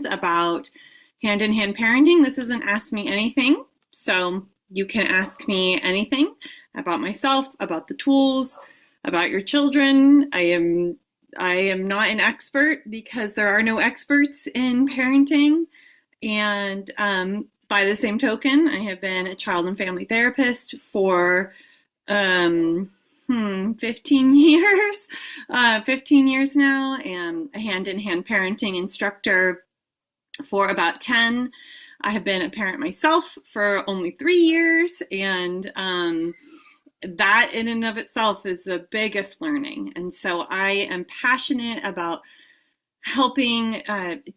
about hand-in-hand parenting. This isn't Ask Me Anything, so you can ask me anything about myself, about the tools, about your children. I am not an expert because there are no experts in parenting. And by the same token, I have been a child and family therapist for 15 years, 15 years now, and a hand-in-hand parenting instructor for about 10. I have been a parent myself for only 3 years, and that in and of itself is the biggest learning. And so I am passionate about helping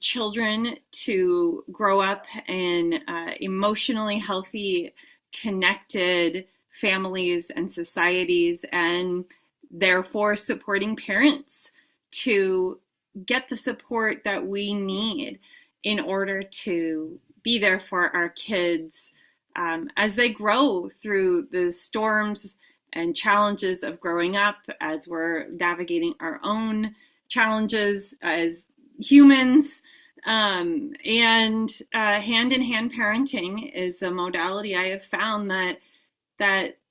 children to grow up in emotionally healthy, connected families and societies, and therefore supporting parents to get the support that we need in order to be there for our kids as they grow through the storms and challenges of growing up, as we're navigating our own challenges as humans. And hand-in-hand parenting is a modality I have found that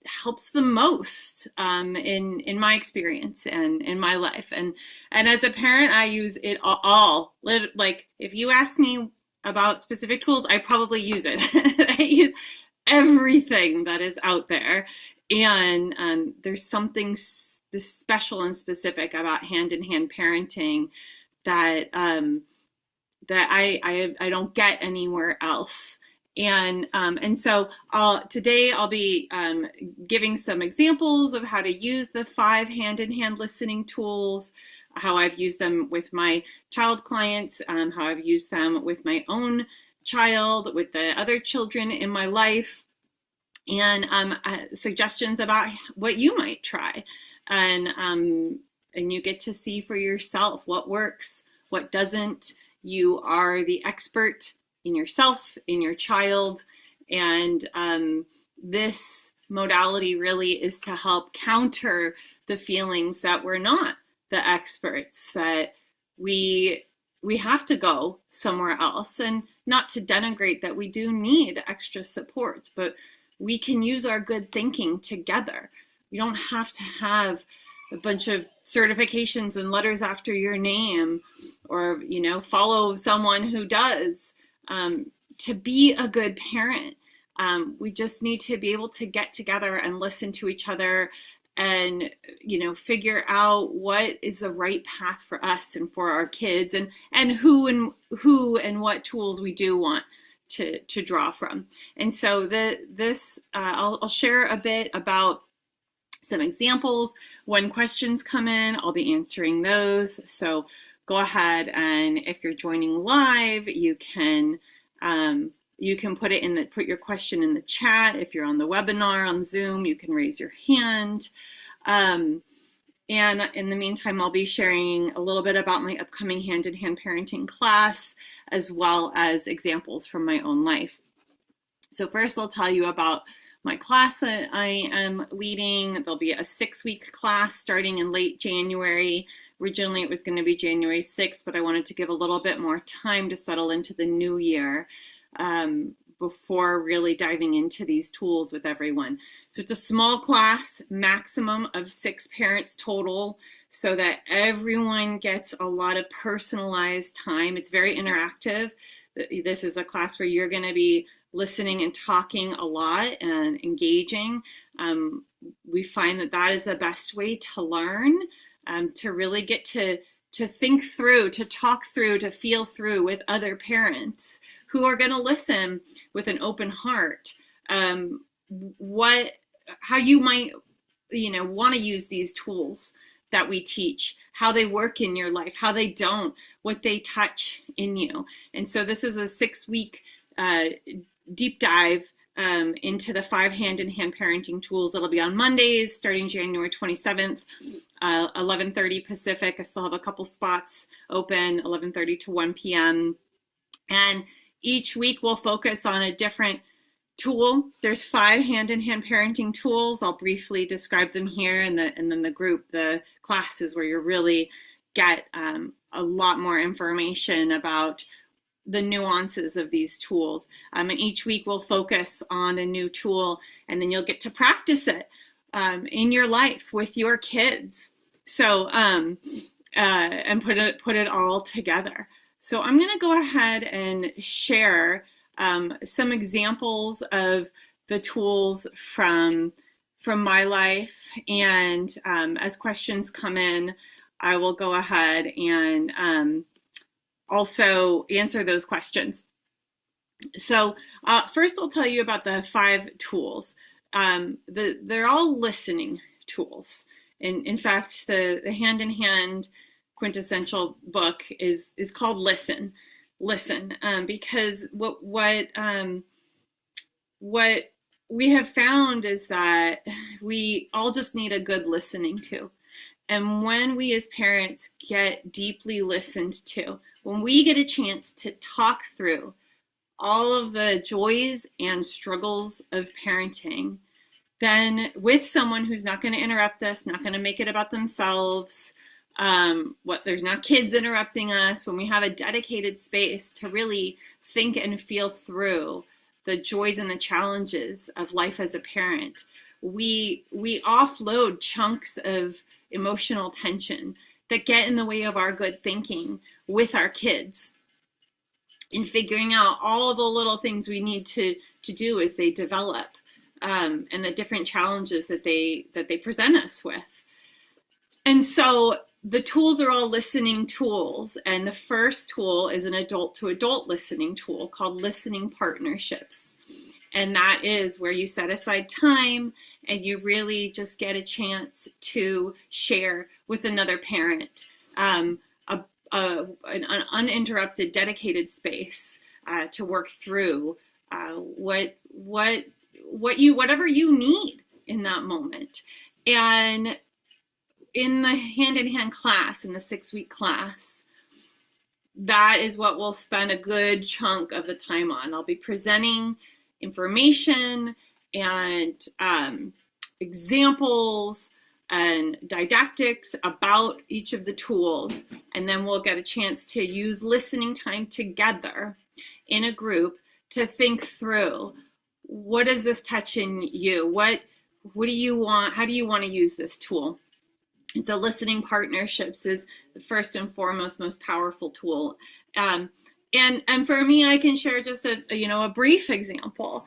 helps the most in my experience and in my life. And as a parent, I use it all. Like, if you ask me about specific tools, I probably use it. I use everything that is out there. And there's something special and specific about hand-in-hand parenting that that I don't get anywhere else. And so today I'll be giving some examples of how to use the 5 hand-in-hand listening tools, how I've used them with my child clients, how I've used them with my own child, with the other children in my life, and suggestions about what you might try. And you get to see for yourself what works, what doesn't. You are the expert in yourself, in your child, and this modality really is to help counter the feelings that we're not the experts, that we have to go somewhere else, and not to denigrate that we do need extra supports, but we can use our good thinking together. You don't have to have a bunch of certifications and letters after your name, or follow someone who does, to be a good parent. We just need to be able to get together and listen to each other, and figure out what is the right path for us and for our kids, and who and what tools we do want to draw from. And so I'll share a bit about some examples. When questions come in, I'll be answering those. So go ahead, and if you're joining live, you can put your question in the chat. If you're on the webinar on Zoom, you can raise your hand. And in the meantime, I'll be sharing a little bit about my upcoming hand-in-hand parenting class, as well as examples from my own life. So first, I'll tell you about my class that I am leading. There'll be a 6-week class starting in late January. Originally, it was going to be January 6th, but I wanted to give a little bit more time to settle into the new year before really diving into these tools with everyone. So it's a small class, maximum of 6 parents total, so that everyone gets a lot of personalized time. It's very interactive. This is a class where you're going to be listening and talking a lot and engaging. We find that is the best way to learn, to really get to think through, to talk through, to feel through with other parents who are going to listen with an open heart. How you might, want to use these tools that we teach, how they work in your life, how they don't, what they touch in you. And so this is a 6-week deep dive into the 5 hand-in-hand parenting tools. It'll be on Mondays starting January 27th, 11:30 Pacific. I still have a couple spots open, 11:30 to 1 p.m. And each week we'll focus on a different tool. There's 5 hand-in-hand parenting tools. I'll briefly describe them here, and then the class is where you really get a lot more information about the nuances of these tools. And each week we'll focus on a new tool, and then you'll get to practice it in your life with your kids. So, and put it all together. So I'm going to go ahead and share some examples of the tools from my life, and as questions come in, I will go ahead and also answer those questions. So first I'll tell you about the 5 tools. They're all listening tools. In fact, the hand-in-hand quintessential book is called Listen, because what we have found is that we all just need a good listening to. And when we as parents get deeply listened to, when we get a chance to talk through all of the joys and struggles of parenting, then with someone who's not going to interrupt us, not going to make it about themselves, there's not kids interrupting us, when we have a dedicated space to really think and feel through the joys and the challenges of life as a parent, we offload chunks of emotional tension that get in the way of our good thinking with our kids, in figuring out all the little things we need to do as they develop, and the different challenges that they present us with. And so the tools are all listening tools, and the first tool is an adult to adult listening tool called listening partnerships. And that is where you set aside time and you really just get a chance to share with another parent, an uninterrupted, dedicated space to work through whatever you need in that moment. And in the hand-in-hand class, in the 6-week class, that is what we'll spend a good chunk of the time on. I'll be presenting information and examples and didactics about each of the tools, and then we'll get a chance to use listening time together in a group to think through, what does this touch in you? What do you want? How do you want to use this tool? And so listening partnerships is the first and foremost most powerful tool. And for me, I can share just a brief example.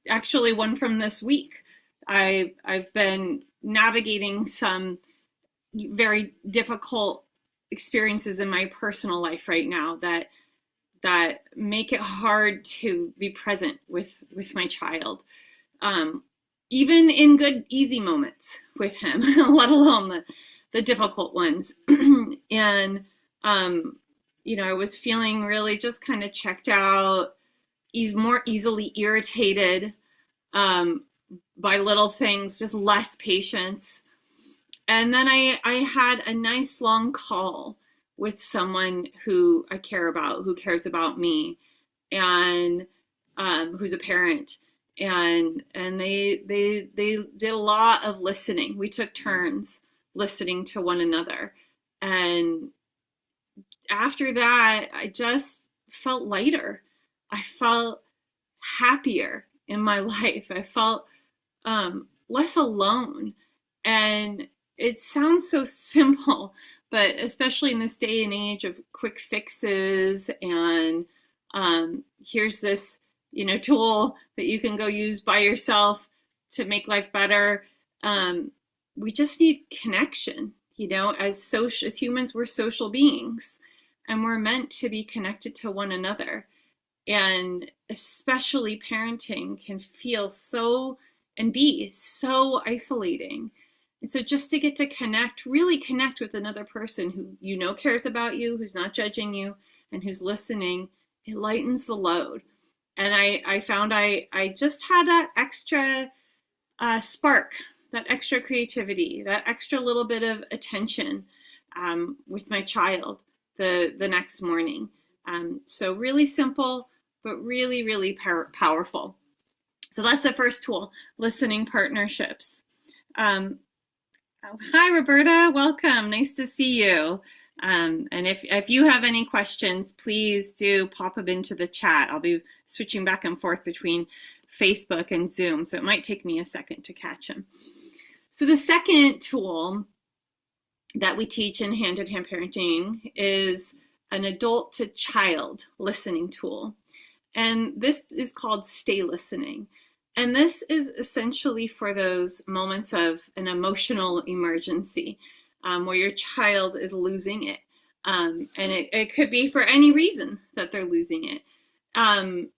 Actually, one from this week. I've been navigating some very difficult experiences in my personal life right now that make it hard to be present with my child, even in good, easy moments with him, let alone the difficult ones. And I was feeling really just kind of checked out. He's more easily irritated by little things, just less patience. And then I had a nice long call with someone who I care about, who cares about me, and who's a parent. And they did a lot of listening. We took turns listening to one another. And after that, I just felt lighter. I felt happier in my life. I felt less alone. And it sounds so simple, but especially in this day and age of quick fixes and here's this tool that you can go use by yourself to make life better. We just need connection. As humans, we're social beings, and we're meant to be connected to one another. And especially parenting can feel and be so isolating. And so just to get to really connect with another person who cares about you, who's not judging you, and who's listening, it lightens the load. And I found I just had that extra spark, that extra creativity, that extra little bit of attention with my child the next morning. So really simple, but really, really powerful. So that's the first tool, listening partnerships. Hi, Roberta. Welcome. Nice to see you. And if you have any questions, please do pop them into the chat. I'll be switching back and forth between Facebook and Zoom, so it might take me a second to catch them. So the second tool that we teach in hand-in-hand parenting is an adult to child listening tool. And this is called Stay Listening. And this is essentially for those moments of an emotional emergency where your child is losing it. And it could be for any reason that they're losing it. And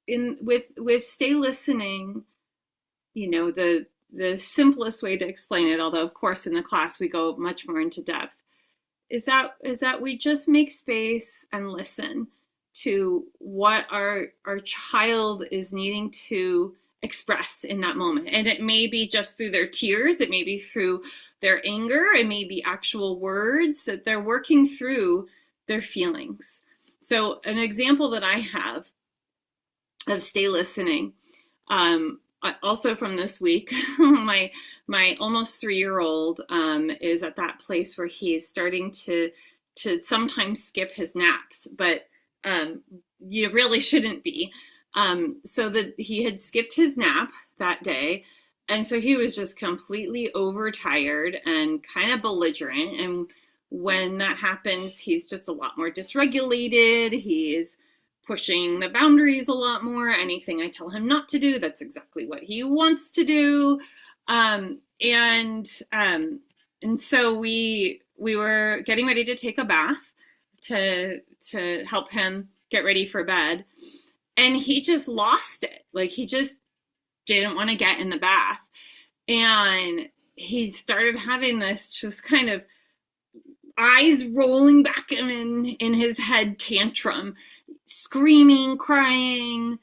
with Stay Listening, you know, the simplest way to explain it, although of course in the class we go much more into depth, is that we just make space and listen to what our child is needing to express in that moment. And it may be just through their tears, it may be through their anger, it may be actual words that they're working through their feelings. So an example that I have of Stay Listening, also from this week, my almost 3-year-old is at that place where he's starting to sometimes skip his naps, but you really shouldn't be. So that he had skipped his nap that day, and so he was just completely overtired and kind of belligerent. And when that happens, he's just a lot more dysregulated. He's pushing the boundaries a lot more. Anything I tell him not to do, that's exactly what he wants to do. And so we were getting ready to take a bath to help him get ready for bed. And he just lost it. Like, he just didn't want to get in the bath. And he started having this just kind of eyes rolling back in his head tantrum, screaming, crying,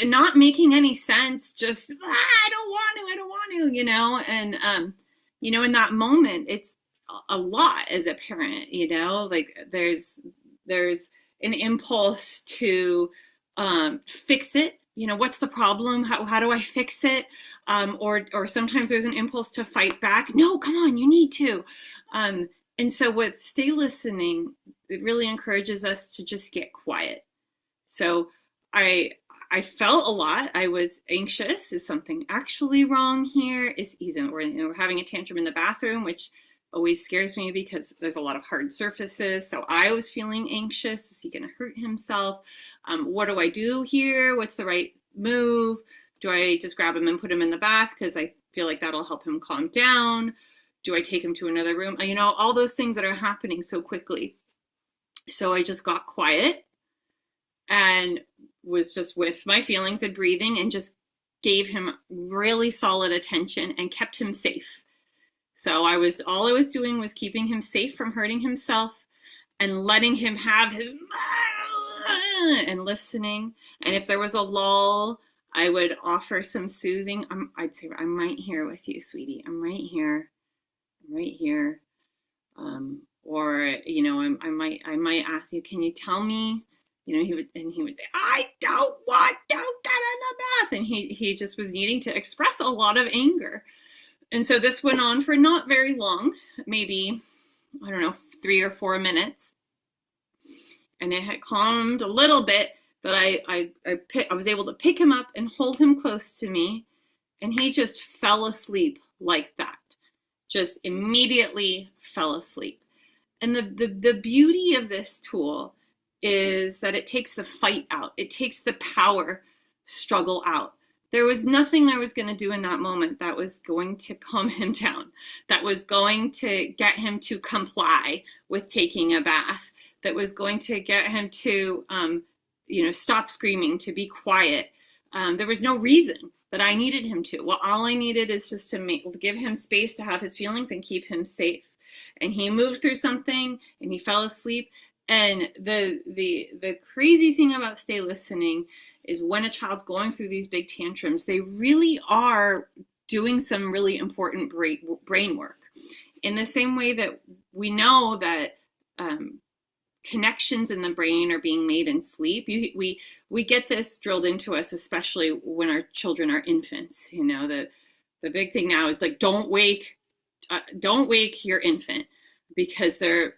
not making any sense, just, I don't want to, you know. And, you know, in that moment, it's a lot as a parent, you know, like there's an impulse to fix it. You know, what's the problem? How do I fix it? Or sometimes there's an impulse to fight back. No, come on, you need to. And so with Stay Listening, it really encourages us to just get quiet. So I felt a lot. I was anxious. Is something actually wrong here? We're having a tantrum in the bathroom, which always scares me because there's a lot of hard surfaces. So I was feeling anxious. Is he going to hurt himself? What do I do here? What's the right move? Do I just grab him and put him in the bath because I feel like that'll help him calm down? Do I take him to another room? You know, all those things that are happening so quickly. So I just got quiet and was just with my feelings and breathing and just gave him really solid attention and kept him safe. So all I was doing was keeping him safe from hurting himself and letting him have his and listening. And if there was a lull, I would offer some soothing. I'd say, I'm right here with you, sweetie. I'm right here. Or, you know, I might ask you, can you tell me, you know, he would say, I don't want to get in the bath. And he just was needing to express a lot of anger. And so this went on for not very long, maybe, I don't know, 3 or 4 minutes. And it had calmed a little bit, but I was able to pick him up and hold him close to me. And he just fell asleep like that. Just immediately fell asleep. And the beauty of this tool is that it takes the fight out. It takes the power struggle out. There was nothing I was going to do in that moment that was going to calm him down, that was going to get him to comply with taking a bath, that was going to get him to, you know, stop screaming, to be quiet. There was no reason that I needed him to. Well, all I needed is just to give him space to have his feelings and keep him safe. And he moved through something and he fell asleep. And the crazy thing about Stay Listening is when a child's going through these big tantrums, they really are doing some really important brain work. In the same way that we know that connections in the brain are being made in sleep, we get this drilled into us, especially when our children are infants. You know, the big thing now is like, don't wake your infant. because their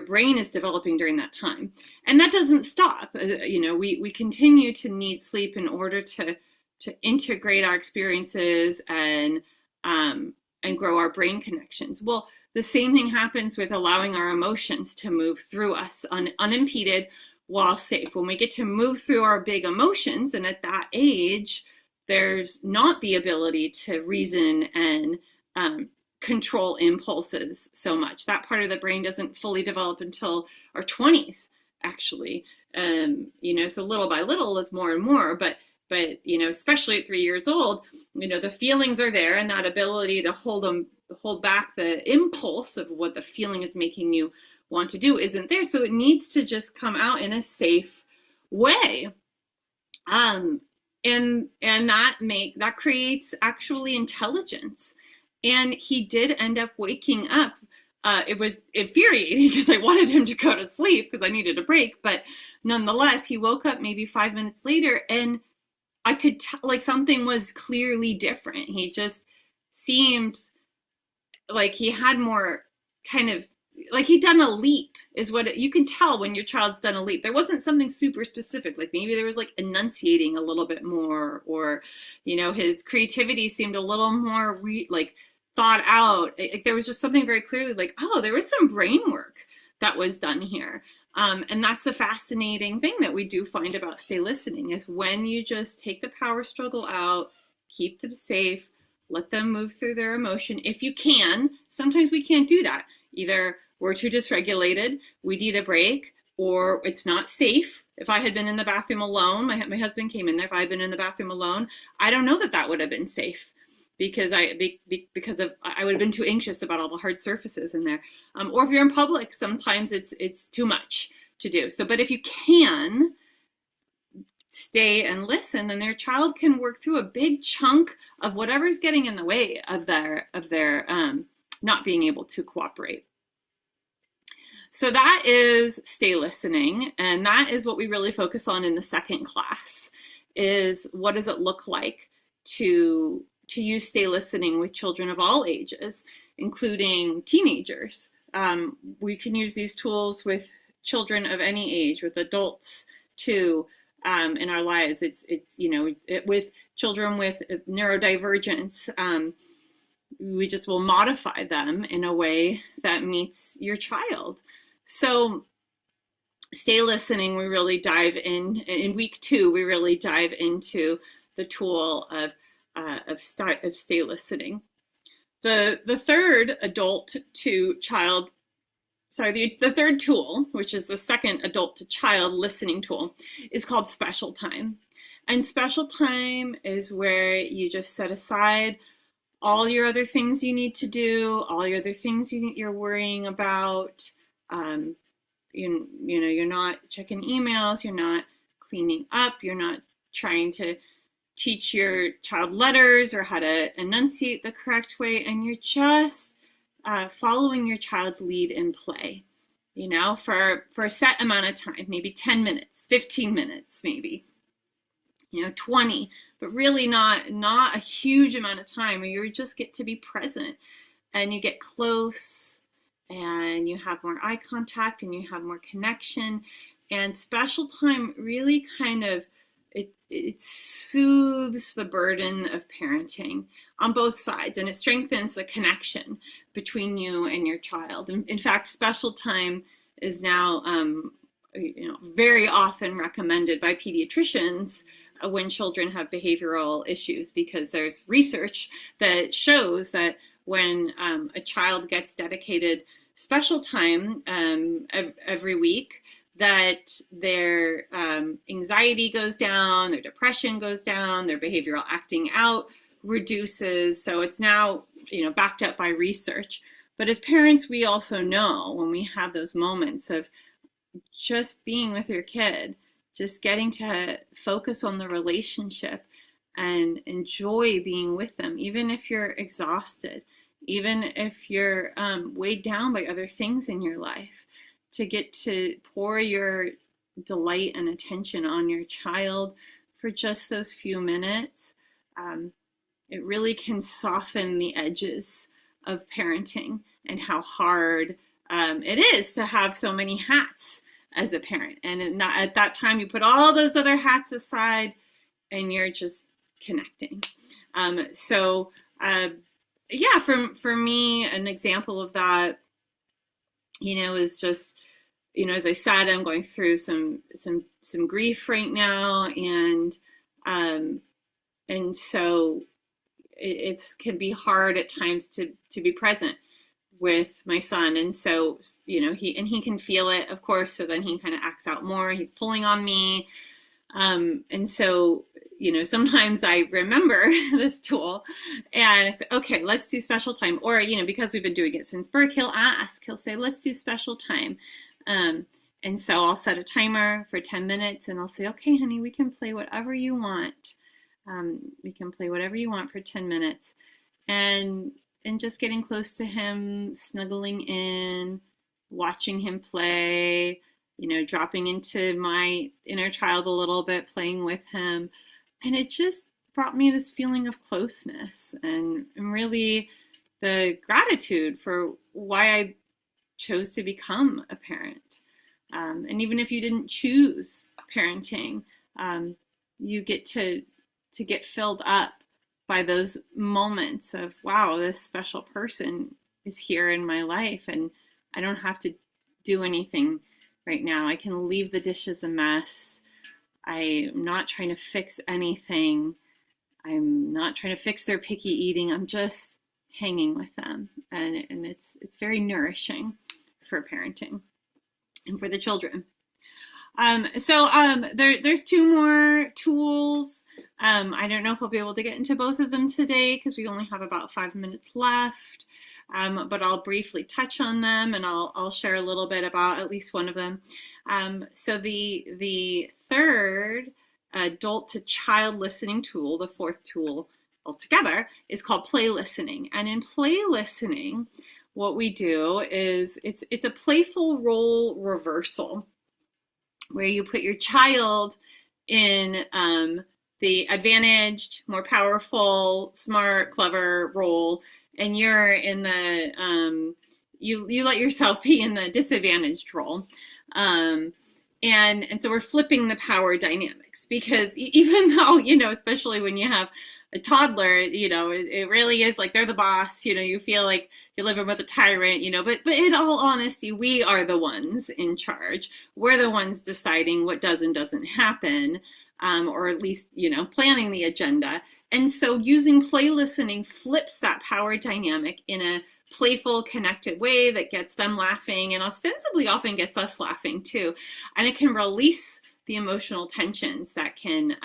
brain is developing during that time. And that doesn't stop. We continue to need sleep in order to integrate our experiences and grow our brain connections. Well, the same thing happens with allowing our emotions to move through us unimpeded while safe. When we get to move through our big emotions, and at that age, there's not the ability to reason and control impulses so much. That part of the brain doesn't fully develop until our 20s, actually. So little by little, it's more and more, but especially at 3 years old, the feelings are there, and that ability to hold back the impulse of what the feeling is making you want to do isn't there. So it needs to just come out in a safe way. And that creates actually intelligence. And he did end up waking up. It was infuriating because I wanted him to go to sleep because I needed a break. But nonetheless, he woke up maybe 5 minutes later, and I could tell like something was clearly different. He just seemed like he had more kind of like he'd done a leap, is what you can tell when your child's done a leap. There wasn't something super specific, like maybe there was like enunciating a little bit more, or his creativity seemed a little more thought out. There was just something very clearly like, oh, there was some brain work that was done here. And that's the fascinating thing that we do find about stay listening, is when you just take the power struggle out, keep them safe, let them move through their emotion. If you can, sometimes we can't do that. Either we're too dysregulated, we need a break, or it's not safe. If I had been in the bathroom alone, my husband came in there, if I had been in the bathroom alone, I don't know that would have been safe, because I would have been too anxious about all the hard surfaces in there. Or if you're in public, sometimes it's too much to do. So, but if you can stay and listen, then their child can work through a big chunk of whatever's getting in the way of their not being able to cooperate. So that is stay listening, and that is what we really focus on in the second class, is what does it look like to use stay listening with children of all ages, including teenagers. We can use these tools with children of any age, with adults too, in our lives. With children with neurodivergence, we just will modify them in a way that meets your child. So stay listening, we really dive in week 2, we really dive into the tool of stay listening. The third the third tool, which is the second adult to child listening tool, is called special time. And special time is where you just set aside all your other things you need to do, all your other things you're worrying about. You're not checking emails, you're not cleaning up, you're not trying to teach your child letters or how to enunciate the correct way, and you're just following your child's lead in play, for a set amount of time, maybe 10 minutes, 15 minutes, maybe, 20, but really not a huge amount of time, where you just get to be present and you get close and you have more eye contact and you have more connection. And special time really kind of, it soothes the burden of parenting on both sides, and it strengthens the connection between you and your child. In fact, special time is now very often recommended by pediatricians when children have behavioral issues, because there's research that shows that when a child gets dedicated special time every week, that their anxiety goes down, their depression goes down, their behavioral acting out reduces. So it's now, backed up by research. But as parents, we also know when we have those moments of just being with your kid, just getting to focus on the relationship and enjoy being with them, even if you're exhausted, even if you're weighed down by other things in your life, to get to pour your delight and attention on your child for just those few minutes, it really can soften the edges of parenting and how hard it is to have so many hats as a parent. And not, at that time, you put all those other hats aside and you're just connecting. So yeah, for me, an example of that, is just, as I said, I'm going through some grief right now, and so it can be hard at times to be present with my son. And so, he can feel it, of course. So then he kind of acts out more. He's pulling on me. And so, sometimes I remember this tool and I say, okay, let's do special time. Or, because we've been doing it since birth, he'll say, let's do special time. And so I'll set a timer for 10 minutes and I'll say, okay, honey, we can play whatever you want. We can play whatever you want for 10 minutes. And just getting close to him, snuggling in, watching him play, dropping into my inner child a little bit, playing with him. And it just brought me this feeling of closeness and really the gratitude for why I chose to become a parent. And even if you didn't choose parenting, you get to get filled up by those moments of, wow, this special person is here in my life and I don't have to do anything right now. I can leave the dishes a mess. I'm not trying to fix anything. I'm not trying to fix their picky eating. I'm just hanging with them. And it's very nourishing for parenting and for the children. So there's two more tools. I don't know if I'll be able to get into both of them today because we only have about 5 minutes left. But I'll briefly touch on them and I'll share a little bit about at least one of them. So the third adult to child listening tool, the fourth tool altogether, is called play listening. And in play listening, what we do is it's a playful role reversal where you put your child in the advantaged, more powerful, smart, clever role, and you're in the you let yourself be in the disadvantaged role. And so we're flipping the power dynamics because even though, especially when you have a toddler, it really is like they're the boss, you feel like you're living with a tyrant, but in all honesty, we are the ones in charge. We're the ones deciding what does and doesn't happen, or at least, planning the agenda. And so using play listening flips that power dynamic in a playful, connected way that gets them laughing and ostensibly often gets us laughing too. And it can release the emotional tensions that can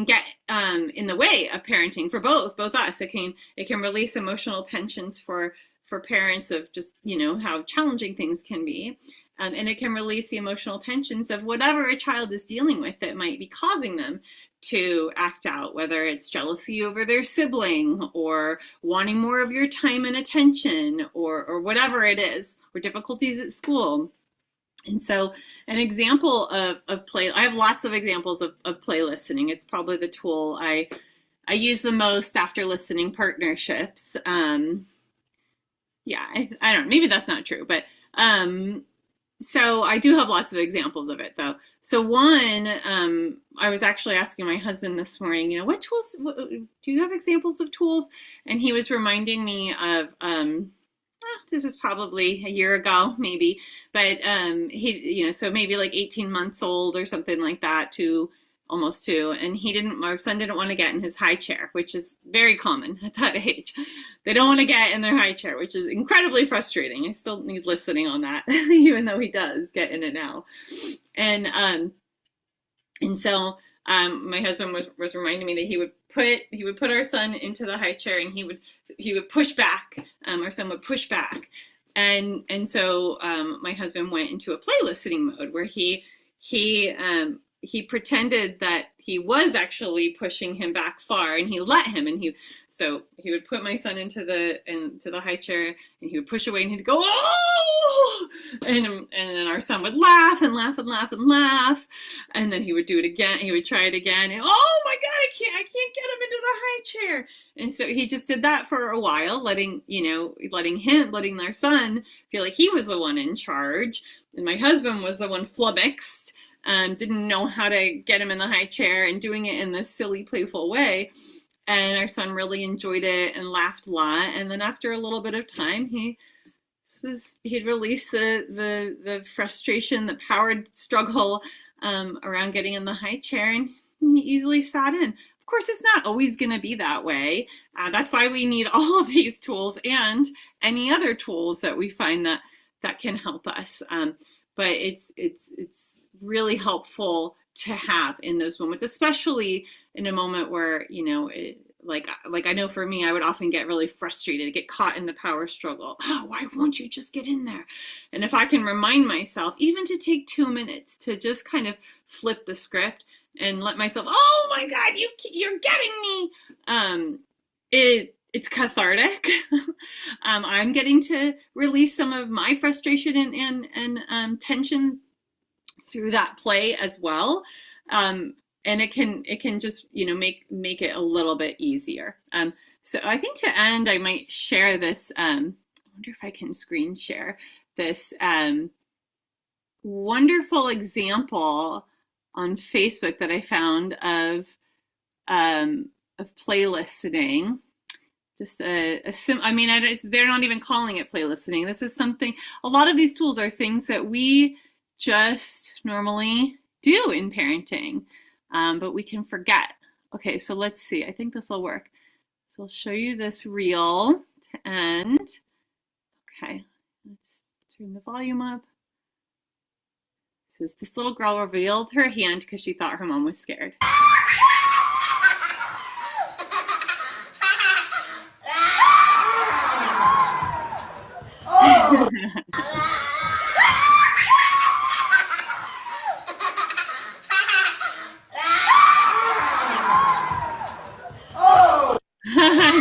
get in the way of parenting for both us. It can release emotional tensions for parents of just, how challenging things can be. And it can release the emotional tensions of whatever a child is dealing with that might be causing them to act out, whether it's jealousy over their sibling or wanting more of your time and attention or whatever it is, or difficulties at school. And so an example of play, I have lots of examples of play listening. It's probably the tool I use the most after listening partnerships. I don't know, maybe that's not true, but so I do have lots of examples of it though. So one, I was actually asking my husband this morning, what tools, do you have examples of tools? And he was reminding me of, this was probably a year ago, maybe, but he, so maybe like 18 months old or something like that, to almost 2. And our son didn't want to get in his high chair, which is very common at that age. They don't want to get in their high chair, which is incredibly frustrating. I still need listening on that, even though he does get in it now. And so my husband was reminding me that he would put our son into the high chair and he would push back, our son would push back. And so my husband went into a play listening mode where he pretended that he was actually pushing him back far, and he let him, and so he would put my son into the high chair, and he would push away, and he'd go, oh, and then our son would laugh and laugh and laugh and laugh, and then he would do it again. He would try it again, and oh my God, I can't get him into the high chair. And so he just did that for a while, letting their son feel like he was the one in charge. And my husband was the one flummoxed, didn't know how to get him in the high chair and doing it in this silly, playful way. And our son really enjoyed it and laughed a lot. And then after a little bit of time, he'd released the frustration, the power struggle around getting in the high chair, and he easily sat in. Of course, it's not always going to be that way. That's why we need all of these tools and any other tools that we find that can help us. But it's really helpful to have in those moments, especially in a moment where, like I know for me, I would often get really frustrated, get caught in the power struggle. Oh, why won't you just get in there? And if I can remind myself, even to take 2 minutes to just kind of flip the script and let myself, oh my God, you're getting me. It's cathartic. I'm getting to release some of my frustration and tension through that play as well. And it can just, make it a little bit easier. So I think to end, I might share this. I wonder if I can screen share this wonderful example on Facebook that I found of play listening. Just they're not even calling it play listening. This is something, a lot of these tools are things that we just normally do in parenting, but we can forget. Okay, so let's see. I think this will work. So I'll show you this reel to end. Okay, let's turn the volume up. So this little girl revealed her hand because she thought her mom was scared.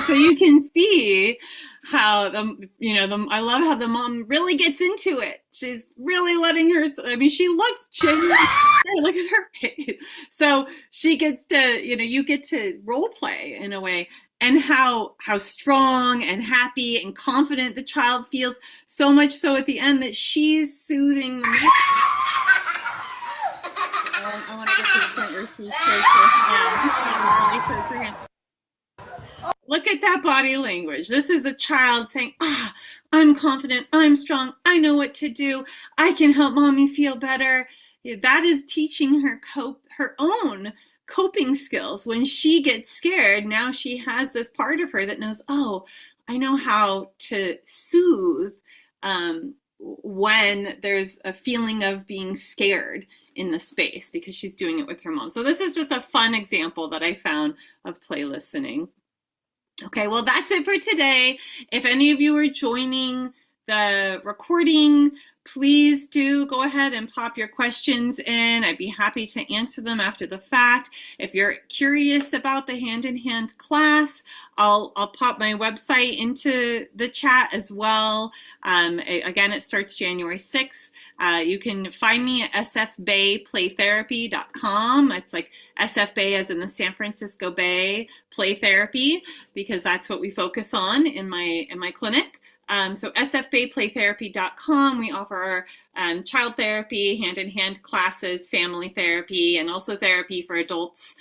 So you can see how I love how the mom really gets into it. She's really letting her, she looks genuinely, look at her face. So she gets to, you get to role play in a way, and how strong and happy and confident the child feels, so much so at the end that she's soothing the mom. I want to get to the point where she shows her hand. Look at that body language. This is a child saying, I'm confident, I'm strong, I know what to do, I can help mommy feel better. That is teaching her her own coping skills. When she gets scared, now she has this part of her that knows, I know how to soothe when there's a feeling of being scared in the space, because she's doing it with her mom. So this is just a fun example that I found of play listening. Okay, well, that's it for today. If any of you are joining the recording, please do go ahead and pop your questions in. I'd be happy to answer them after the fact. If you're curious about the hand-in-hand class, I'll pop my website into the chat as well. Again, it starts January 6th. You can find me at sfbayplaytherapy.com. It's like SF Bay as in the San Francisco Bay Play Therapy, because that's what we focus on in my clinic. So sfbayplaytherapy.com, we offer child therapy, hand-in-hand classes, family therapy, and also therapy for adults,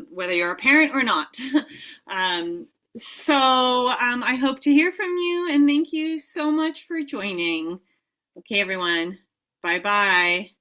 whether you're a parent or not. So I hope to hear from you, and thank you so much for joining. Okay, everyone. Bye-bye.